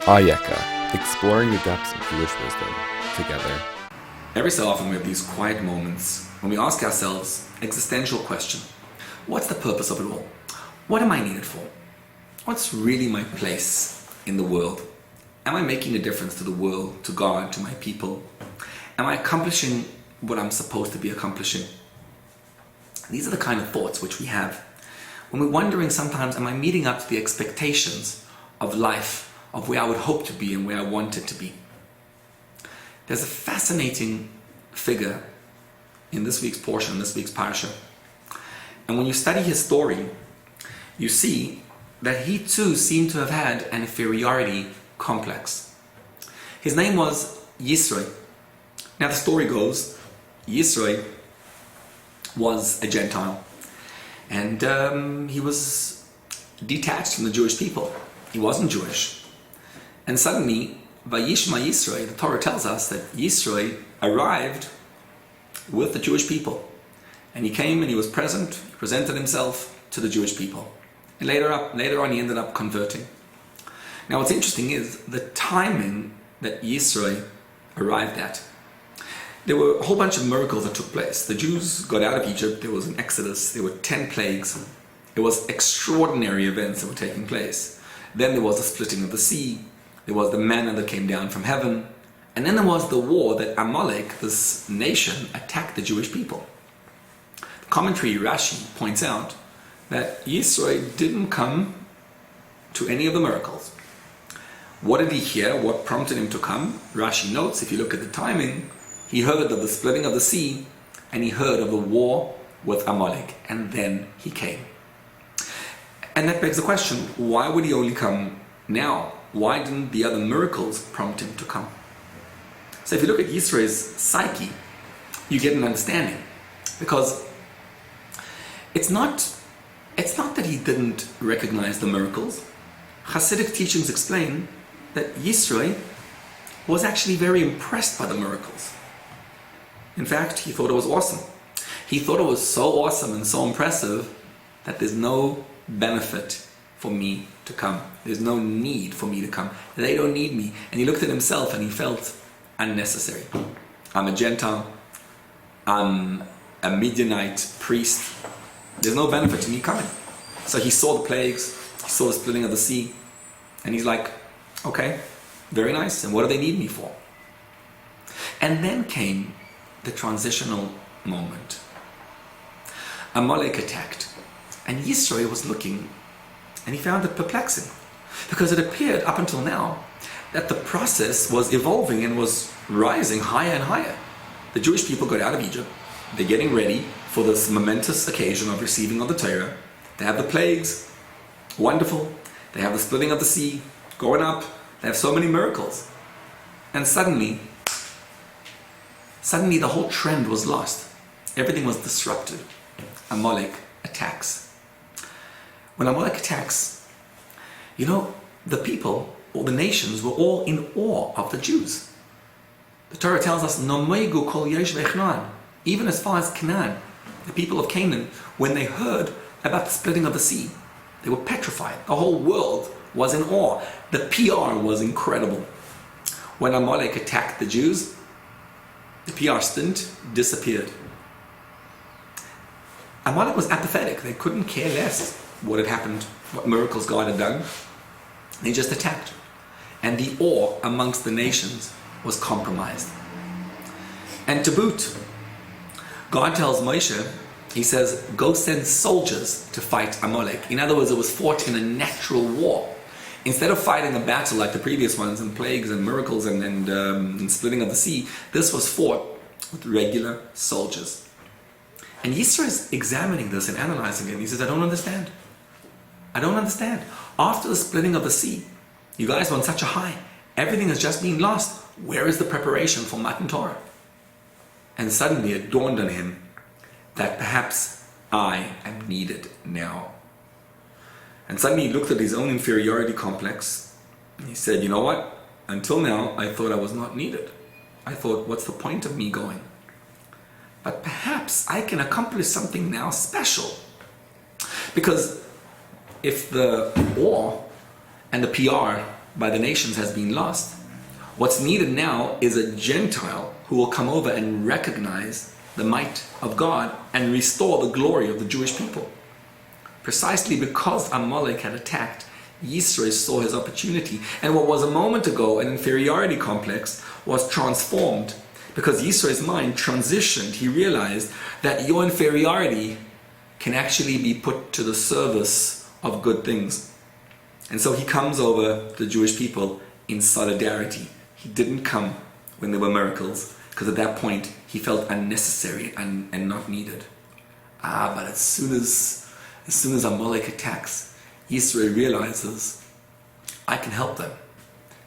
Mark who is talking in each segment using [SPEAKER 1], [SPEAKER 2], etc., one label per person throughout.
[SPEAKER 1] Ayeka, exploring the depths of Jewish wisdom together.
[SPEAKER 2] Every so often we have these quiet moments when we ask ourselves existential question. What's the purpose of it all? What am I needed for? What's really my place in the world? Am I making a difference to the world, to God, to my people? Am I accomplishing what I'm supposed to be accomplishing? These are the kind of thoughts which we have when we're wondering sometimes, am I meeting up to the expectations of life, of where I would hope to be and where I want it to be? There's a fascinating figure in this week's portion, this week's Parsha. And when you study his story, you see that he too seemed to have had an inferiority complex. His name was Yisro. Now the story goes, Yisro was a Gentile, and he was detached from the Jewish people. He wasn't Jewish. And suddenly, Vayishma Yisro, the Torah tells us that Yisro arrived with the Jewish people. And he came and he was present, he presented himself to the Jewish people. And later on he ended up converting. Now what's interesting is the timing that Yisro arrived at. There were a whole bunch of miracles that took place. The Jews got out of Egypt, there was an exodus, there were 10 plagues. It was extraordinary events that were taking place. Then there was the splitting of the sea, there was the manna that came down from heaven, and then there was the war that Amalek, this nation, attacked the Jewish people. The commentary Rashi points out that Yisro didn't come to any of the miracles. What did he hear? What prompted him to come? Rashi notes, if you look at the timing, he heard of the splitting of the sea and he heard of the war with Amalek, and then he came. And that begs the question, why would he only come now? Why didn't the other miracles prompt him to come? So if you look at Yisro's psyche, you get an understanding. Because it's not that he didn't recognize the miracles. Hasidic teachings explain that Yisro was actually very impressed by the miracles. In fact, he thought it was awesome. He thought it was so awesome and so impressive that there's no benefit for me to come. There's no need for me to come. They don't need me. And he looked at himself and he felt unnecessary. I'm a Gentile. I'm a Midianite priest. There's no benefit to me coming. So he saw the plagues, he saw the splitting of the sea, and he's like, okay, very nice, and what do they need me for? And then came the transitional moment. Amalek attacked, and Yisro was looking, and he found it perplexing, because it appeared up until now that the process was evolving and was rising higher and higher. The Jewish people got out of Egypt, they're getting ready for this momentous occasion of receiving of the Torah. They have the plagues, wonderful. They have the splitting of the sea, going up. They have so many miracles. And suddenly the whole trend was lost. Everything was disrupted. Amalek attacks. When Amalek attacks, the people, or the nations, were all in awe of the Jews. The Torah tells us, "Nomegu kol yesh v'echnan," even as far as Canaan, the people of Canaan, when they heard about the splitting of the sea, they were petrified. The whole world was in awe. The PR was incredible. When Amalek attacked the Jews, the PR stint disappeared. Amalek was apathetic. They couldn't care less what had happened, what miracles God had done. They just attacked. And the awe amongst the nations was compromised. And to boot, God tells Moshe, he says, go send soldiers to fight Amalek. In other words, it was fought in a natural war. Instead of fighting a battle like the previous ones, and plagues and miracles and splitting of the sea, this was fought with regular soldiers. And Yisro is examining this and analyzing it, and he says, I don't understand. After the splitting of the sea, you guys were on such a high. Everything has just been lost. Where is the preparation for Matan Torah? And suddenly it dawned on him that perhaps I am needed now. And suddenly he looked at his own inferiority complex and he said, you know what? Until now, I thought I was not needed. I thought, what's the point of me going? But perhaps I can accomplish something now special. Because if the awe and the PR by the nations has been lost. What's needed now is a Gentile who will come over and recognize the might of God and restore the glory of the Jewish people. Precisely because Amalek had attacked, Yisro saw his opportunity, and what was a moment ago an inferiority complex was transformed because Yisro's mind transitioned. He realized that your inferiority can actually be put to the service of good things. And so he comes over to the Jewish people in solidarity. He didn't come when there were miracles, because at that point he felt unnecessary and not needed. But as soon as Amalek attacks, Yisro realizes, I can help them.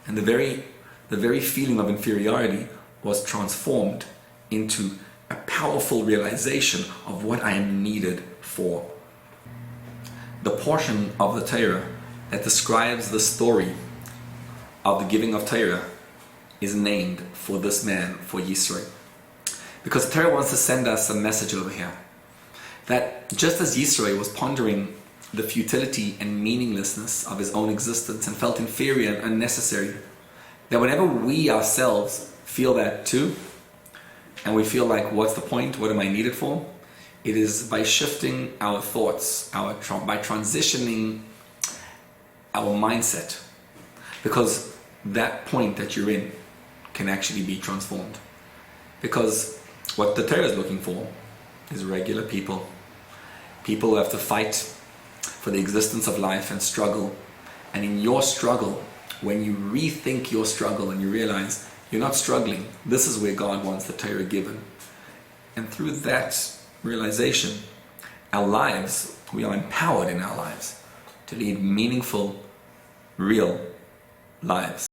[SPEAKER 2] And the very feeling of inferiority was transformed into a powerful realization of what I am needed for. The portion of the Torah that describes the story of the giving of Torah is named for this man, for Yisro. Because the Torah wants to send us a message over here. That just as Yisro was pondering the futility and meaninglessness of his own existence and felt inferior and unnecessary, that whenever we ourselves feel that too, and we feel like, what's the point? What am I needed for? It is by shifting our thoughts, by transitioning our mindset. Because that point that you're in can actually be transformed. Because what the Torah is looking for is regular people. People who have to fight for the existence of life and struggle. And in your struggle, when you rethink your struggle and you realize you're not struggling, this is where God wants the Torah given. And through that realization, our lives, we are empowered in our lives to lead meaningful, real lives.